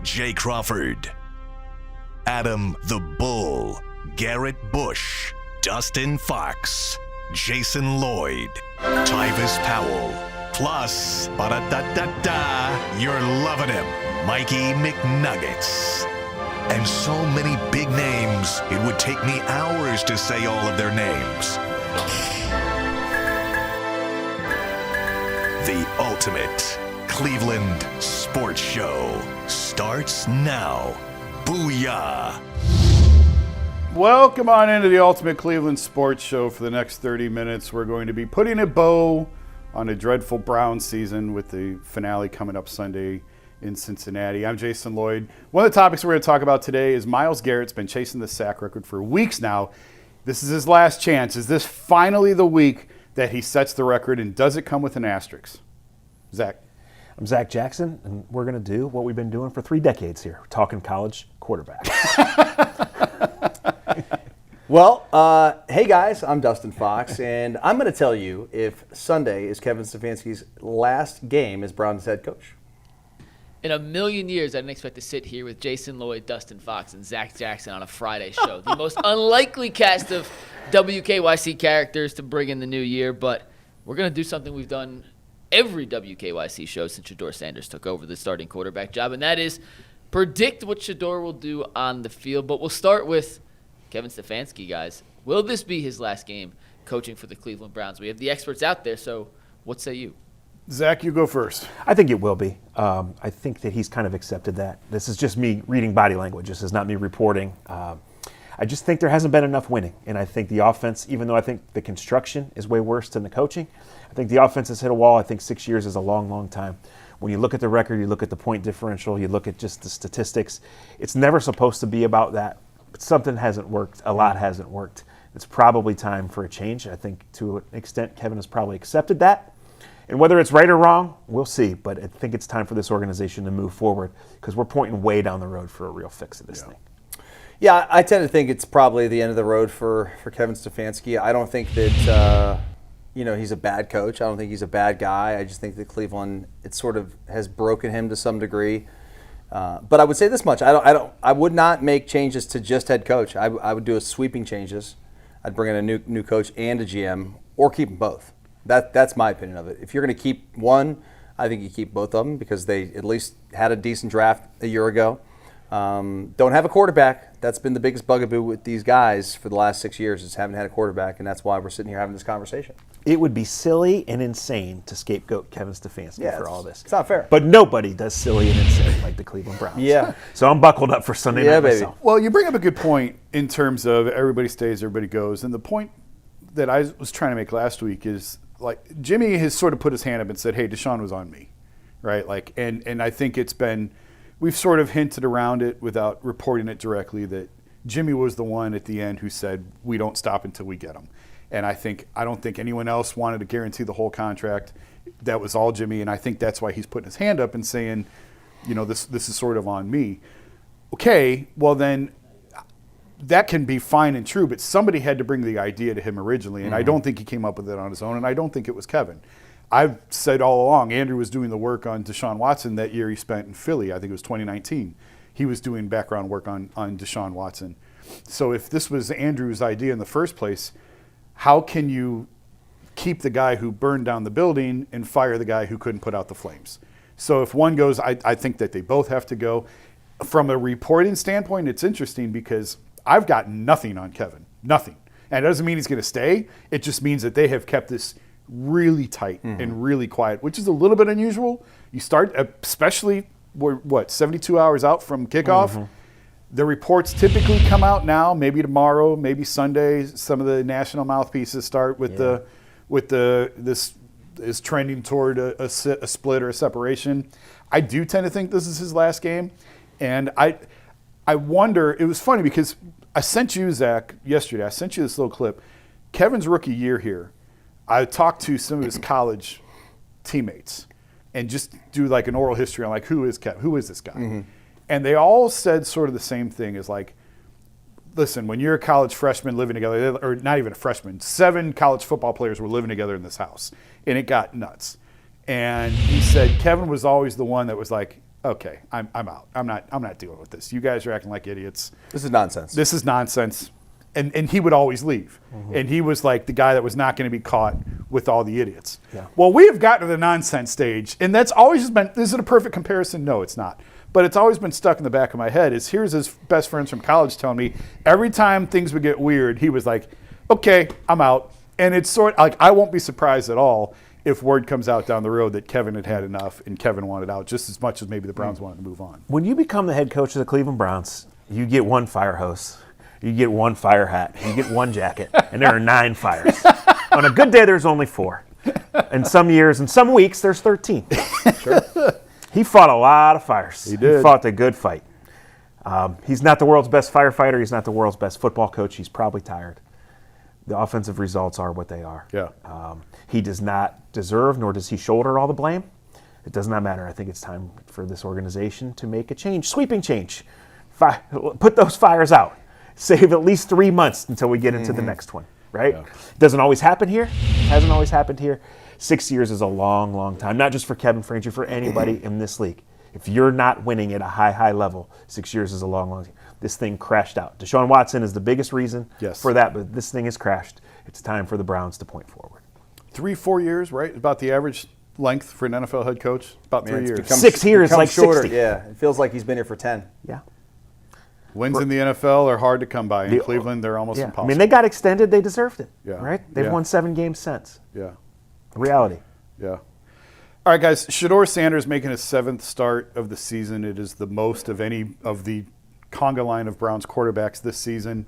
Jay Crawford, Adam the Bull, Garrett Bush, Dustin Fox, Jason Lloyd, Tyvis Powell, plus, ba-da-da-da-da, you're loving him, Mikey McNuggets. And so many big names, it would take me hours to say all of their names. The ultimate Cleveland sports show starts now. Booyah! Welcome on into the ultimate Cleveland sports show. For the next 30 minutes, we're going to be putting a bow on a dreadful Browns season with the finale coming up Sunday in Cincinnati. I'm Jason Lloyd. One of the topics we're going to talk about today is Myles Garrett's been chasing the sack record for weeks now. This is his last chance. Is this finally the week that he sets the record, and does it come with an asterisk? Zach. I'm Zach Jackson, and we're going to do what we've been doing for 3 decades here, talking college quarterbacks. Well, hey guys, I'm Dustin Fox, and I'm going to tell you if Sunday is Kevin Stefanski's last game as Browns head coach. In a million years, I didn't expect to sit here with Jason Lloyd, Dustin Fox, and Zach Jackson on a Friday show. The most unlikely cast of WKYC characters to bring in the new year, but we're going to do something we've done every WKYC show since Shedeur Sanders took over the starting quarterback job, and that is predict what Shedeur will do on the field. But we'll start with Kevin Stefanski, guys. Will this be his last game coaching for the Cleveland Browns? We have the experts out there, so what say you? Zach, you go first. I think it will be. I think that he's kind of accepted that. This is just me reading body language. This is not me reporting. I just think there hasn't been enough winning. And I think the offense, even though I think the construction is way worse than the coaching, I think the offense has hit a wall. I think 6 years is a long, long time. When you look at the record, you look at the point differential, you look at just the statistics, it's never supposed to be about that. But something hasn't worked. A lot hasn't worked. It's probably time for a change. I think to an extent Kevin has probably accepted that. And whether it's right or wrong, we'll see. But I think it's time for this organization to move forward because we're pointing way down the road for a real fix of this thing. Yeah, I tend to think it's probably the end of the road for Kevin Stefanski. I don't think that he's a bad coach. I don't think he's a bad guy. I just think that Cleveland, it sort of has broken him to some degree. But I would say this much: I would not make changes to just head coach. I would do a sweeping changes. I'd bring in a new coach and a GM, or keep them both. That's my opinion of it. If you're going to keep one, I think you keep both of them because they at least had a decent draft a year ago. Don't have a quarterback. That's been the biggest bugaboo with these guys for the last 6 years is haven't had a quarterback, and that's why we're sitting here having this conversation. It would be silly and insane to scapegoat Kevin Stefanski for all this. It's not fair. But nobody does silly and insane like the Cleveland Browns. Yeah. So I'm buckled up for Sunday night myself. Well, you bring up a good point in terms of everybody stays, everybody goes. And the point that I was trying to make last week is, like, Jimmy has sort of put his hand up and said, hey, Deshaun was on me, right? Like, and I think it's been, we've sort of hinted around it without reporting it directly that Jimmy was the one at the end who said, we don't stop until we get him. And I don't think anyone else wanted to guarantee the whole contract. That was all Jimmy, and I think that's why he's putting his hand up and saying, this is sort of on me. Okay, well then that can be fine and true, but somebody had to bring the idea to him originally, and I don't think he came up with it on his own, and I don't think it was Kevin. I've said all along, Andrew was doing the work on Deshaun Watson that year he spent in Philly. I think it was 2019. He was doing background work on Deshaun Watson. So if this was Andrew's idea in the first place, how can you keep the guy who burned down the building and fire the guy who couldn't put out the flames? So if one goes, I think that they both have to go. From a reporting standpoint, it's interesting because I've got nothing on Kevin, nothing. And it doesn't mean he's going to stay. It just means that they have kept this really tight and really quiet, which is a little bit unusual. You start, especially, 72 hours out from kickoff. The reports typically come out now, maybe tomorrow, maybe Sunday. Some of the national mouthpieces start with this is trending toward a split or a separation. I do tend to think this is his last game, and I wonder. It was funny because I sent you, Zach, yesterday. I sent you this little clip. Kevin's rookie year here. I talked to some of his college teammates and just do like an oral history on like who is Kevin, who is this guy. And they all said sort of the same thing as like, listen, when you're a college freshman living together, or not even a freshman, 7 college football players were living together in this house, and it got nuts. And he said Kevin was always the one that was like, okay, I'm out. I'm not dealing with this. You guys are acting like idiots. This is nonsense. This is nonsense. And he would always leave. And he was like the guy that was not going to be caught with all the idiots. Yeah. Well, we have gotten to the nonsense stage, and that's always been, is it a perfect comparison? No, it's not. But it's always been stuck in the back of my head is here's his best friends from college telling me every time things would get weird, he was like, okay, I'm out. And it's sort of like I won't be surprised at all if word comes out down the road that Kevin had had enough and Kevin wanted out just as much as maybe the Browns wanted to move on. When you become the head coach of the Cleveland Browns, you get one fire hose. You get one fire hat. You get one jacket. And there are 9 fires. On a good day, there's only 4. In some years and some weeks, there's 13. Sure. He fought a lot of fires. He did. He fought a good fight. He's not the world's best firefighter. He's not the world's best football coach. He's probably tired. The offensive results are what they are. Yeah. He does not deserve, nor does he shoulder all the blame. It does not matter. I think it's time for this organization to make a change, sweeping change. Put those fires out. Save at least 3 months until we get into the next one, right? Yeah. It doesn't always happen here. It hasn't always happened here. 6 years is a long, long time, not just for Kevin Frazier, for anybody in this league. If you're not winning at a high, high level, 6 years is a long, long time. This thing crashed out. Deshaun Watson is the biggest reason for that, but this thing has crashed. It's time for the Browns to point forward. 3-4 years, right? About the average length for an NFL head coach? About 3 years. 6 years, like shorter. 60. Yeah, it feels like he's been here for 10. Yeah. Wins in the NFL are hard to come by. In Cleveland, they're almost impossible. I mean, they got extended. They deserved it, Yeah. right? They've Yeah. won 7 games since. Yeah. Reality. Yeah. All right, guys. Shedeur Sanders making his 7th start of the season. It is the most of any of the conga line of Browns quarterbacks this season.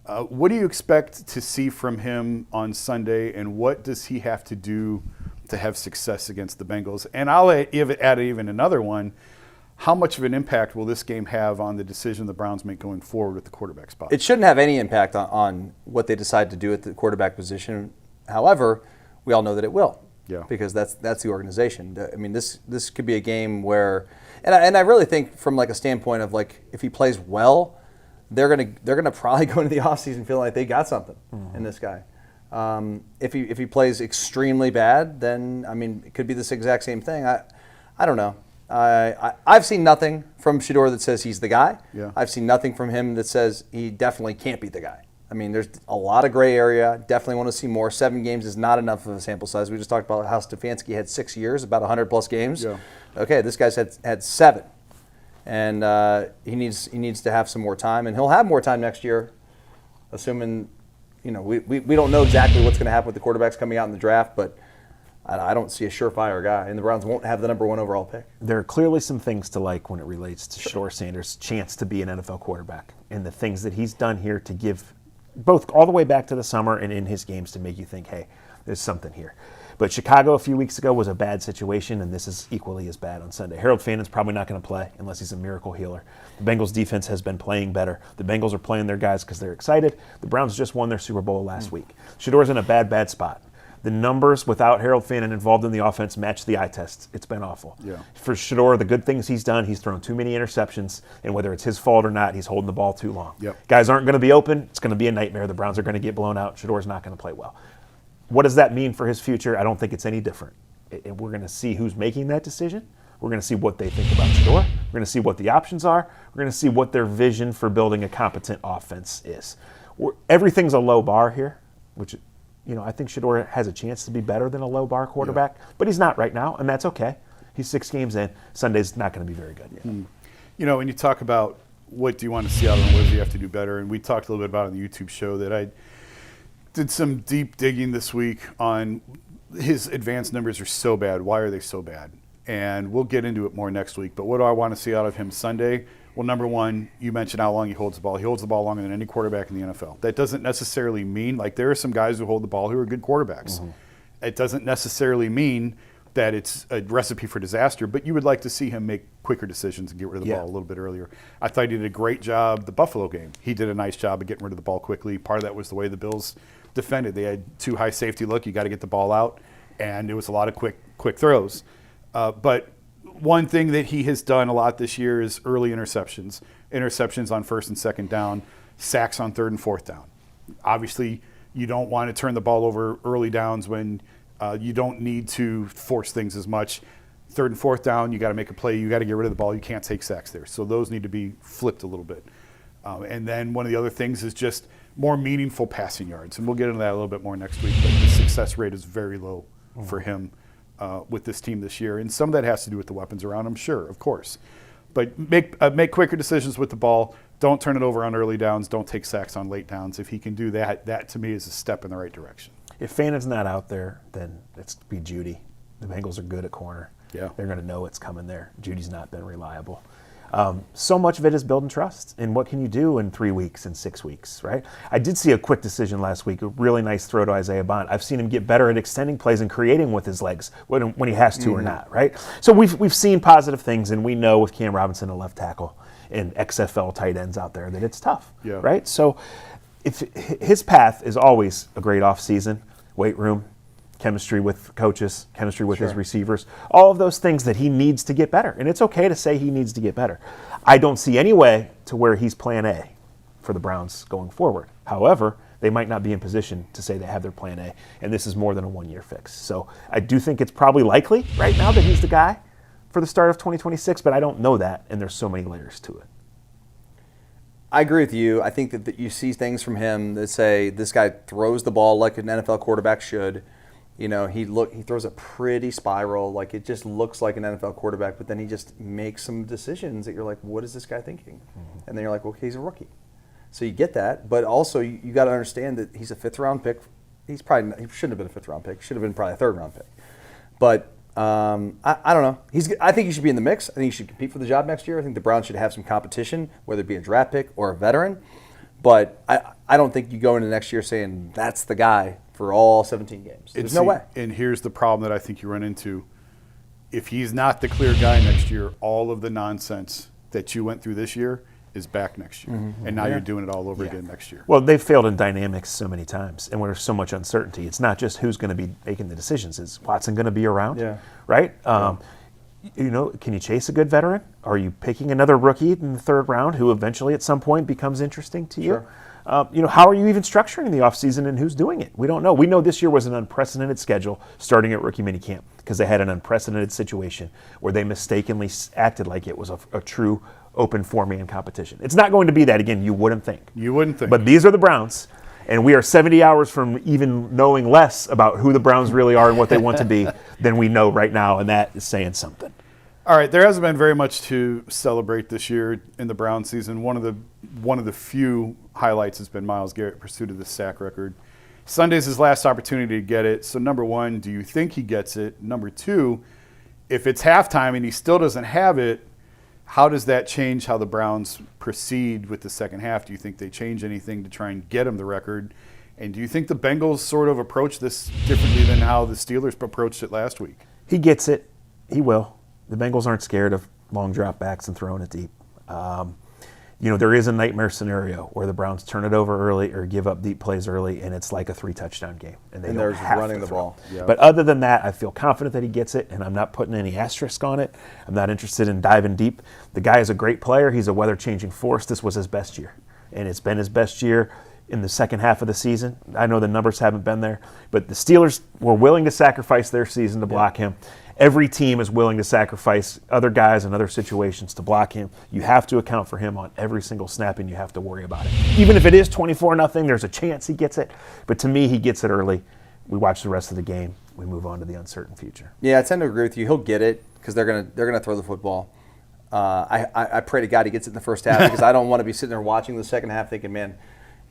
What do you expect to see from him on Sunday, and what does he have to do to have success against the Bengals? And I'll add even another one. How much of an impact will this game have on the decision the Browns make going forward with the quarterback spot? It shouldn't have any impact on what they decide to do at the quarterback position. However, we all know that it will. Yeah. Because that's the organization. I mean, this could be a game where, and I really think from like a standpoint of like if he plays well, they're gonna probably go into the offseason feeling like they got something in this guy. If he plays extremely bad, then I mean it could be this exact same thing. I don't know. I've seen nothing from Shedeur that says he's the guy. Yeah. I've seen nothing from him that says he definitely can't be the guy. I mean, there's a lot of gray area. Definitely want to see more. 7 games is not enough of a sample size. We just talked about how Stefanski had 6 years, about 100-plus games. Yeah. Okay, this guy's had 7. And he needs to have some more time. And he'll have more time next year, assuming, we don't know exactly what's going to happen with the quarterbacks coming out in the draft, but I don't see a surefire guy, and the Browns won't have the number 1 overall pick. There are clearly some things to like when it relates to Shedeur Sanders' chance to be an NFL quarterback and the things that he's done here to give both all the way back to the summer and in his games to make you think, hey, there's something here. But Chicago a few weeks ago was a bad situation, and this is equally as bad on Sunday. Harold Fannon's probably not going to play unless he's a miracle healer. The Bengals' defense has been playing better. The Bengals are playing their guys because they're excited. The Browns just won their Super Bowl last week. Shedeur's in a bad spot. The numbers without Harold Fannin involved in the offense match the eye tests. It's been awful. Yeah. For Shedeur, the good things he's done, he's thrown too many interceptions, and whether it's his fault or not, he's holding the ball too long. Yep. Guys aren't going to be open. It's going to be a nightmare. The Browns are going to get blown out. Shedeur's not going to play well. What does that mean for his future? I don't think it's any different. We're going to see who's making that decision. We're going to see what they think about Shedeur. We're going to see what the options are. We're going to see what their vision for building a competent offense is. Everything's a low bar here, which I think Shedeur has a chance to be better than a low bar quarterback, but he's not right now, and that's okay. He's 6 games in. Sunday's not going to be very good yet. When you talk about what do you want to see out of him, what does he have to do better, and we talked a little bit about it on the YouTube show that I did some deep digging this week on his advanced numbers are so bad. Why are they so bad? And we'll get into it more next week. But what do I want to see out of him Sunday? Well, number one, you mentioned how long he holds the ball. He holds the ball longer than any quarterback in the NFL. That doesn't necessarily mean, like there are some guys who hold the ball who are good quarterbacks. Mm-hmm. It doesn't necessarily mean that it's a recipe for disaster, but you would like to see him make quicker decisions and get rid of the ball a little bit earlier. I thought he did a great job the Buffalo game. He did a nice job of getting rid of the ball quickly. Part of that was the way the Bills defended. They had too high safety look. You got to get the ball out, and it was a lot of quick throws. But one thing that he has done a lot this year is early interceptions on first and second down, sacks on third and fourth down. Obviously, you don't want to turn the ball over early downs when you don't need to force things as much. third and fourth down, you got to make a play. You got to get rid of the ball. You can't take sacks there. So those need to be flipped a little bit. And then one of the other things is just more meaningful passing yards. And we'll get into that a little bit more next week. But the success rate is very low for him with this team this year. And some of that has to do with the weapons around him, sure, of course. But make quicker decisions with the ball. Don't turn it over on early downs. Don't take sacks on late downs. If he can do that, that to me is a step in the right direction. If Fannin's not out there, then it's be Judy. The Bengals are good at corner. Yeah. They're going to know it's coming there. Judy's not been reliable. So much of it is building trust. And what can you do in 3 weeks and 6 weeks, right? I did see a quick decision last week, a really nice throw to Isaiah Bond. I've seen him get better at extending plays and creating with his legs when he has to or not, right? So we've seen positive things, and we know with Cam Robinson, a left tackle, and XFL tight ends out there that it's tough, right? So if his path is always a great offseason, weight room, chemistry with coaches, chemistry with his receivers, all of those things that he needs to get better. And it's okay to say he needs to get better. I don't see any way to where he's plan A for the Browns going forward. However, they might not be in position to say they have their plan A, and this is more than a one-year fix. So I do think it's probably likely right now that he's the guy for the start of 2026, but I don't know that, and there's so many layers to it. I agree with you. I think that you see things from him that say this guy throws the ball like an NFL quarterback should. You know, he throws a pretty spiral, like it just looks like an NFL quarterback, but then he just makes some decisions that you're like, what is this guy thinking? And then you're like, well, he's a rookie. So you get that, but also you got to understand that he's a fifth-round pick. He shouldn't have been a fifth-round pick. Should have been probably a third-round pick. But I don't know. I think he should be in the mix. I think he should compete for the job next year. I think the Browns should have some competition, whether it be a draft pick or a veteran. But I don't think you go into next year saying that's the guy for all 17 games. There's no way. And here's the problem that I think you run into. If he's not the clear guy next year, all of the nonsense that you went through this year is back next year. And now you're doing it all over again next year. Well, they've failed in dynamics so many times, and there's so much uncertainty. It's not just who's going to be making the decisions. Is Watson going to be around? Right? You know, can you chase a good veteran? Are you picking another rookie in the third round who eventually at some point becomes interesting to you? You know, how are you even structuring the offseason and who's doing it? We don't know. We know this year was an unprecedented schedule starting at rookie minicamp because they had an unprecedented situation where they mistakenly acted like it was a true open four-man competition. It's not going to be that again, you wouldn't think. You wouldn't think. But these are the Browns, and we are 70 hours from even knowing less about who the Browns really are and what they want to be than we know right now, and that is saying something. All right, there hasn't been very much to celebrate this year in the Brown season. One of the few highlights has been Myles Garrett pursuit of the sack record. Sunday's his last opportunity to get it. So number one, do you think he gets it? Number two, if it's halftime and he still doesn't have it, how does that change how the Browns proceed with the second half? Do you think they change anything to try and get him the record? And do you think the Bengals sort of approach this differently than how the Steelers approached it last week? He gets it. He will. The Bengals aren't scared of long drop backs and throwing it deep. You know, there is a nightmare scenario where the Browns turn it over early or give up deep plays early, and it's like a 3-touchdown game. And they're running the ball. Yeah. But other than that, I feel confident that he gets it, and I'm not putting any asterisk on it. I'm not interested in diving deep. The guy is a great player. He's a weather-changing force. This was his best year, and it's been his best year in the second half of the season. I know the numbers haven't been there, but the Steelers were willing to sacrifice their season to block him. Every team is willing to sacrifice other guys in other situations to block him. You have to account for him on every single snap, and you have to worry about it. Even if it is 24-0, there's a chance he gets it. But to me, he gets it early. We watch the rest of the game. We move on to the uncertain future. Yeah, I tend to agree with you. He'll get it because they're gonna throw the football. I pray to God he gets it in the first half because I don't want to be sitting there watching the second half thinking, man,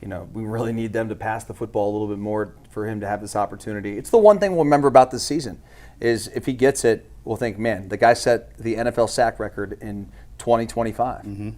you know, we really need them to pass the football a little bit more for him to have this opportunity. It's the one thing we'll remember about this season is if he gets it, we'll think, man, the guy set the NFL sack record in 2025.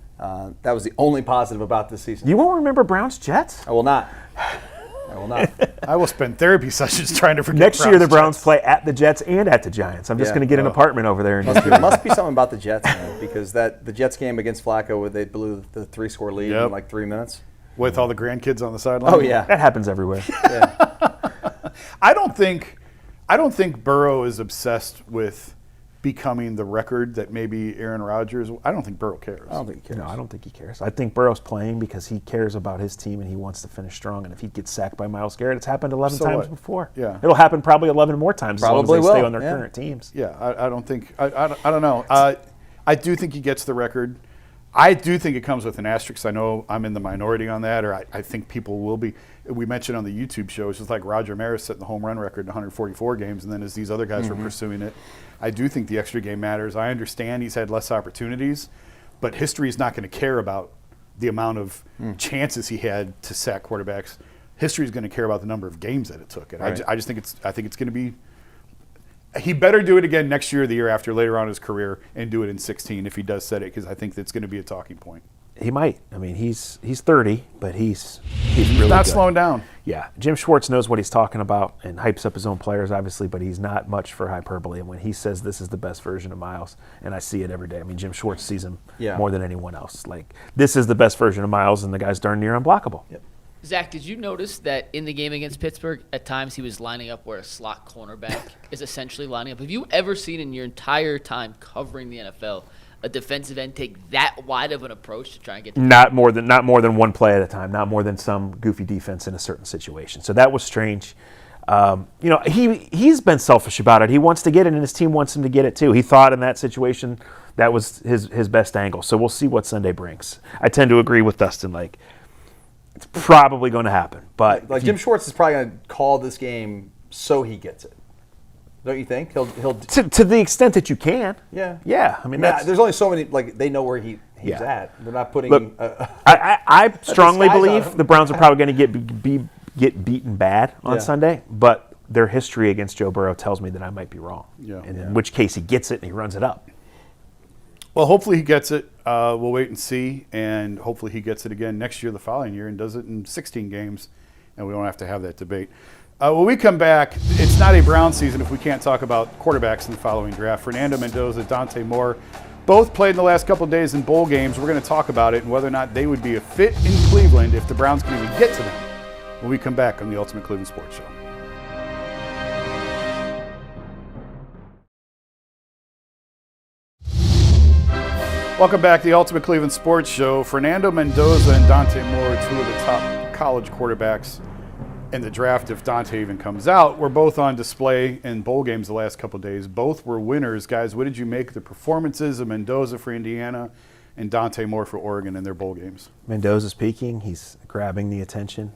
That was the only positive about this season. You won't remember Browns-Jets? I will not. I will not. I will spend therapy sessions trying to forget Next year, the Browns Jets. play at the Jets and at the Giants. I'm just going to get an apartment over there. And Must be something about the Jets, man, because the Jets game against Flacco where they blew the 3-score lead in like 3 minutes. With all the grandkids on the sideline. Oh, yeah. that happens everywhere. Yeah. I don't think Burrow is obsessed with becoming the record that maybe Aaron Rodgers. I don't think Burrow cares. I don't think he cares. No, I don't think he cares. I think Burrow's playing because he cares about his team and he wants to finish strong. And if he gets sacked by Myles Garrett, it's happened 11 So times what? before. Yeah. It'll happen probably 11 more times Probably as long as they stay will, on their yeah. current teams. Yeah, I don't think. I don't know. I do think he gets the record. I do think it comes with an asterisk. I know I'm in the minority on that, or I think people will be. We mentioned on the YouTube show, it's just like Roger Maris setting the home run record in 144 games, and then as these other guys were pursuing it, I do think the extra game matters. I understand he's had less opportunities, but history is not going to care about the amount of chances he had to sack quarterbacks. History is going to care about the number of games that it took. And Right. I just think it's going to be. He better do it again next year or the year after, later on in his career, and do it in 16 if he does set it, because I think that's going to be a talking point. He might. I mean, he's 30, but he's really Not good. slowing down. Yeah, Jim Schwartz knows what he's talking about and hypes up his own players, obviously, but he's not much for hyperbole. And when he says this is the best version of Myles, and I see it every day. I mean, Jim Schwartz sees him more than anyone else. Like, this is the best version of Myles, and the guy's darn near unblockable. Yep. Zach, did you notice that in the game against Pittsburgh, at times he was lining up where a slot cornerback is essentially lining up? Have you ever seen in your entire time covering the NFL a defensive end take that wide of an approach to try and get to Not more than one play at a time, not more than some goofy defense in a certain situation. So that was strange. He's been selfish about it. He wants to get it, and his team wants him to get it too. He thought in that situation that was his best angle. So we'll see what Sunday brings. I tend to agree with Dustin. Like, it's probably going to happen, but Like Jim Schwartz is probably going to call this game so he gets it. Don't you think? He'll to the extent that you can. Yeah. I mean, that's, there's only so many. Like they know where he's Yeah. at. They're not putting. Look, I strongly disguise on believe him. the Browns are probably going to get beaten bad on Yeah. Sunday, but their history against Joe Burrow tells me that I might be wrong. Yeah. And in which case he gets it and he runs it up. Well, hopefully he gets it. We'll wait and see, and hopefully he gets it again next year, the following year, and does it in 16 games, and we don't have to have that debate. When we come back, it's not a Brown season if we can't talk about quarterbacks in the following draft. Fernando Mendoza, Dante Moore, both played in the last couple of days in bowl games. We're going to talk about it and whether or not they would be a fit in Cleveland if the Browns can even get to them when we come back on the Ultimate Cleveland Sports Show. Welcome back to the Ultimate Cleveland Sports Show. Fernando Mendoza and Dante Moore, two of the top college quarterbacks in the draft, if Dante even comes out, were both on display in bowl games the last couple of days. Both were winners. Guys, what did you make of the performances of Mendoza for Indiana and Dante Moore for Oregon in their bowl games? Mendoza's peaking. He's grabbing the attention.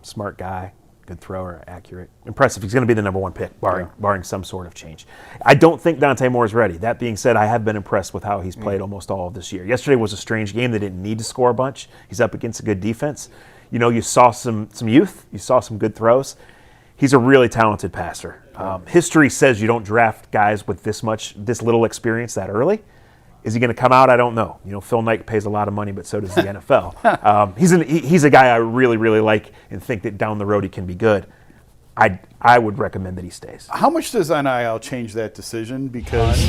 Smart guy. Good thrower, accurate. Impressive. He's going to be the number one pick, barring some sort of change. I don't think Dante Moore is ready. That being said, I have been impressed with how he's played almost all of this year. Yesterday was a strange game. They didn't need to score a bunch. He's up against a good defense. You know, you saw some youth. You saw some good throws. He's a really talented passer. History says you don't draft guys with this little experience that early. Is he going to come out? I don't know. You know, Phil Knight pays a lot of money, but so does the NFL. He's a guy I really, really like and think that down the road he can be good. I would recommend that he stays. How much does NIL change that decision? Because,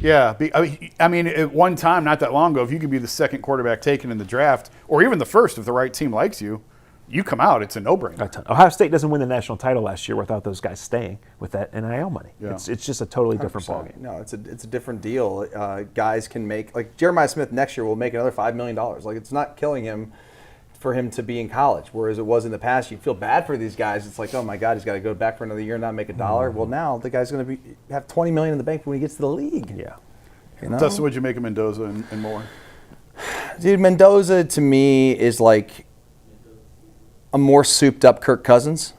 I mean, at one time, not that long ago, if you could be the second quarterback taken in the draft, or even the first if the right team likes you, you come out. It's a no-brainer. Ohio State doesn't win the national title last year without those guys staying with that NIL money. Yeah. It's just a totally different 100%. ballgame. No, it's a different deal. Guys can make, like Jeremiah Smith next year will make another $5 million. Like, it's not killing him for him to be in college, whereas it was in the past. You'd feel bad for these guys. It's like, oh my God, he's got to go back for another year and not make $1. Well, now the guy's going to have $20 million in the bank when he gets to the league. Yeah. You know? Dustin, what'd you make of Mendoza and Moore? Dude, Mendoza to me is like a more souped up Kirk Cousins.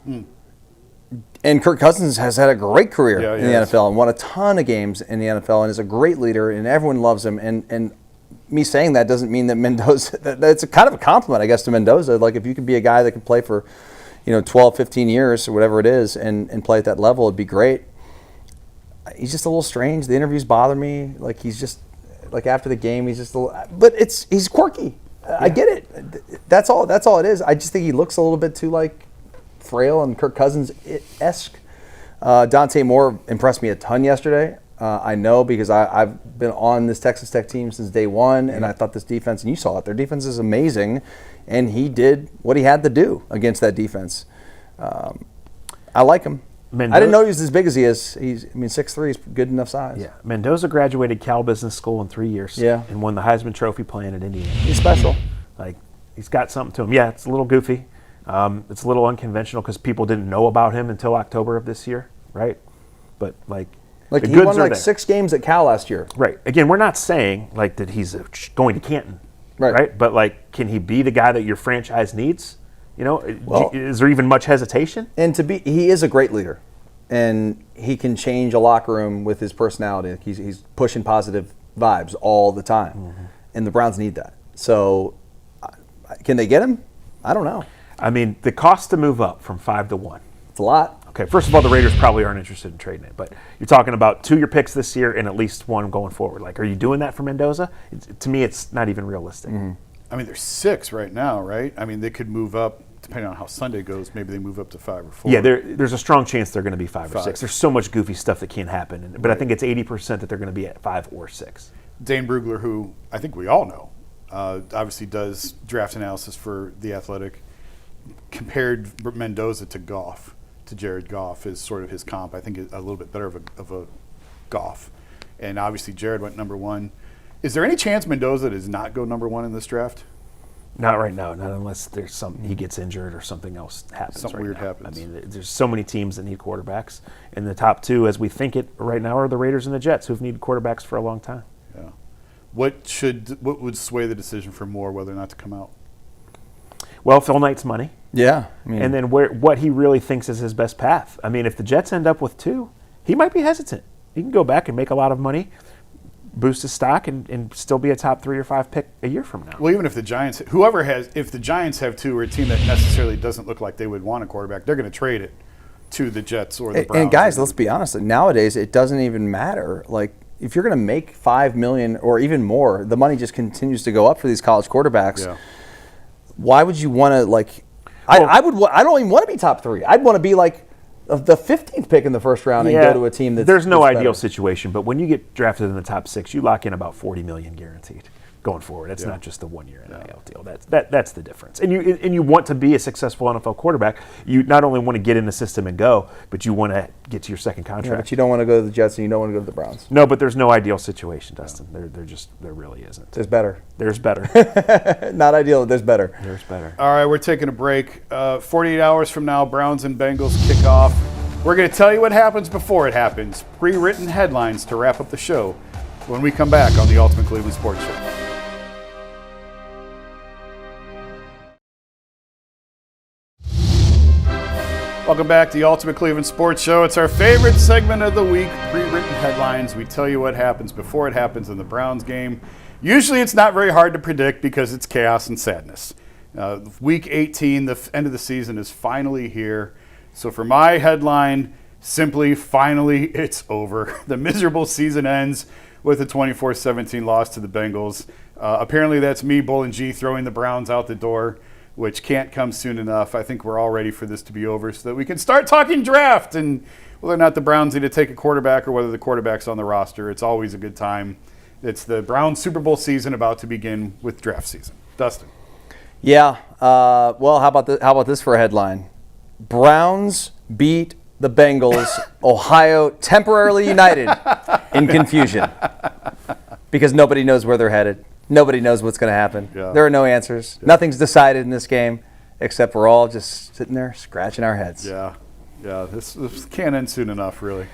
And Kirk Cousins has had a great career in the NFL and won a ton of games in the NFL and is a great leader and everyone loves him. And me saying that doesn't mean that Mendoza, that's a kind of a compliment, I guess, to Mendoza. Like, if you could be a guy that can play for, 12, 15 years or whatever it is and play at that level, it'd be great. He's just a little strange. The interviews bother me. Like, he's just, like, after the game, he's just a little, but he's quirky. I get it. That's all it is. I just think he looks a little bit too, like, frail and Kirk Cousins-esque. Dante Moore impressed me a ton yesterday. I know because I've been on this Texas Tech team since day one, and I thought this defense, and you saw it, their defense is amazing, and he did what he had to do against that defense. I like him. Mendoza, I didn't know he was as big as he is. 6'3" is good enough size. Yeah, Mendoza graduated Cal Business School in 3 years. Yeah. And won the Heisman Trophy playing at Indiana. He's special. Like, he's got something to him. Yeah, it's a little goofy. It's a little unconventional because people didn't know about him until October of this year, right? But, the he goods won are like there. 6 games at Cal last year. Right. Again, we're not saying, that he's going to Canton, right? But, can he be the guy that your franchise needs? Is there even much hesitation? And he is a great leader, and he can change a locker room with his personality. Like he's pushing positive vibes all the time, and the Browns need that. So, can they get him? I don't know. I mean, the cost to move up from 5 to 1. It's a lot. Okay, first of all, the Raiders probably aren't interested in trading it, but you're talking about 2 year picks this year and at least 1 going forward. Are you doing that for Mendoza? To me, it's not even realistic. I mean, there's 6 right now, right? I mean, they could move up, depending on how Sunday goes, maybe they move up to 5 or 4. Yeah, there's a strong chance they're going to be 5 or 5. 6. There's so much goofy stuff that can't happen, but I think it's 80% that they're going to be at 5 or 6. Dane Brugler, who I think we all know, obviously does draft analysis for The Athletic, compared Mendoza to Goff, to Jared Goff, is sort of his comp. I think a little bit better of a Goff. And obviously Jared went number 1. Is there any chance Mendoza does not go number 1 in this draft? Not right now, not unless he gets injured or something else happens. Something weird happens. I mean, there's so many teams that need quarterbacks, and the top 2, as we think it right now, are the Raiders and the Jets, who've needed quarterbacks for a long time. Yeah. What would sway the decision for Moore whether or not to come out? Well, Phil Knight's money. Yeah. And then what he really thinks is his best path. I mean, if the Jets end up with 2, he might be hesitant. He can go back and make a lot of money, boost his stock, and still be a top 3 or 5 pick a year from now. Well, even if the Giants, if the Giants have 2 or a team that necessarily doesn't look like they would want a quarterback, they're going to trade it to the Jets or the Browns. And guys, let's be honest. Nowadays, it doesn't even matter. If you're going to make $5 million or even more, the money just continues to go up for these college quarterbacks. Yeah. Why would you want to I don't even want to be top 3. I'd want to be the 15th pick in the first round and go to a team that's there's no that's ideal better. situation, but when you get drafted in the top 6, you lock in about $40 million guaranteed going forward. It's not just the 1 year NIL deal. That's the difference. And you want to be a successful NFL quarterback. You not only want to get in the system and go, but you want to get to your second Yeah, contract. but you don't want to go to the Jets and you don't want to go to the Browns. No, but there's no ideal situation, Dustin. There really isn't. There's better. There's better. Not ideal. There's better. There's better. All right, we're taking a break. 48 hours from now, Browns and Bengals kick off. We're going to tell you what happens before it happens. Pre-written headlines to wrap up the show when we come back on the Ultimate Cleveland Sports Show. Welcome back to the Ultimate Cleveland Sports Show. It's our favorite segment of the week, pre-written headlines. We tell you what happens before it happens in the Browns game. Usually it's not very hard to predict because it's chaos and sadness. Week 18, the end of the season is finally here. So for my headline, simply, finally, it's over. The miserable season ends with a 24-17 loss to the Bengals. Apparently that's me, Bull and G, throwing the Browns out the door, which can't come soon enough. I think we're all ready for this to be over so that we can start talking draft and whether or not the Browns need to take a quarterback or whether the quarterback's on the roster. It's always a good time. It's the Browns Super Bowl season about to begin with draft season. Dustin. Yeah. Well, how about this for a headline? Browns beat the Bengals. Ohio temporarily united in confusion because nobody knows where they're headed. Nobody knows what's going to happen. Yeah. There are no answers. Yeah. Nothing's decided in this game except we're all just sitting there scratching our heads. Yeah. This can't end soon enough, really.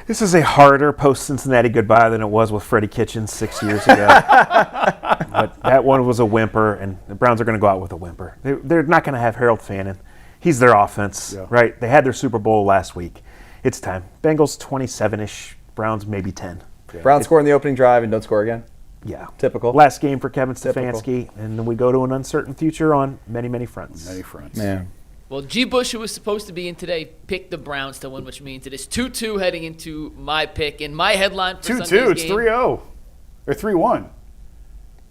This is a harder post-Cincinnati goodbye than it was with Freddie Kitchens 6 years ago. But that one was a whimper, and the Browns are going to go out with a whimper. They're not going to have Harold Fannin. He's their offense, right? They had their Super Bowl last week. It's time. Bengals 27-ish, Browns maybe 10. Yeah. Browns score in the opening drive and don't score again? Yeah. Typical. Last game for Kevin Stefanski, and then we go to an uncertain future on many, many fronts. Many fronts. Man. Well, G. Bush, who was supposed to be in today, picked the Browns to win, which means it is 2-2 heading into my pick. And my headline for 2-2, it's 3-0. Or 3-1.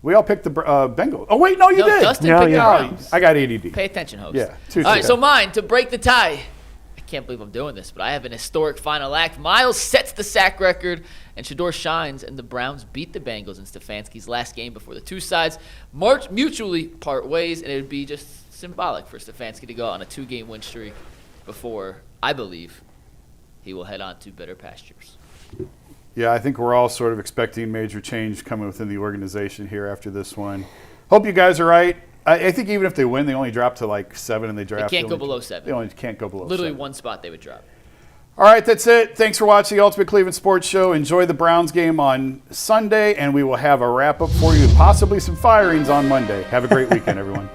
We all picked the Bengals. Oh, wait, no, you did. Dustin picked the Browns. I got ADD. Pay attention, host. Yeah, 2-2. All right, so mine, to break the tie. I can't believe I'm doing this, but I have an historic final act. Myles sets the sack record, and Shador shines, and the Browns beat the Bengals in Stefanski's last game before the two sides mutually part ways, and it would be just symbolic for Stefanski to go on a 2-game win streak before, I believe, he will head on to better pastures. Yeah, I think we're all sort of expecting major change coming within the organization here after this one. Hope you guys are right. I think even if they win, they only drop to like 7 and they draft. They can't go below 7. They only can't go below Literally 7. one spot they would drop. All right, that's it. Thanks for watching the Ultimate Cleveland Sports Show. Enjoy the Browns game on Sunday, and we will have a wrap-up for you, possibly some firings on Monday. Have a great weekend, everyone.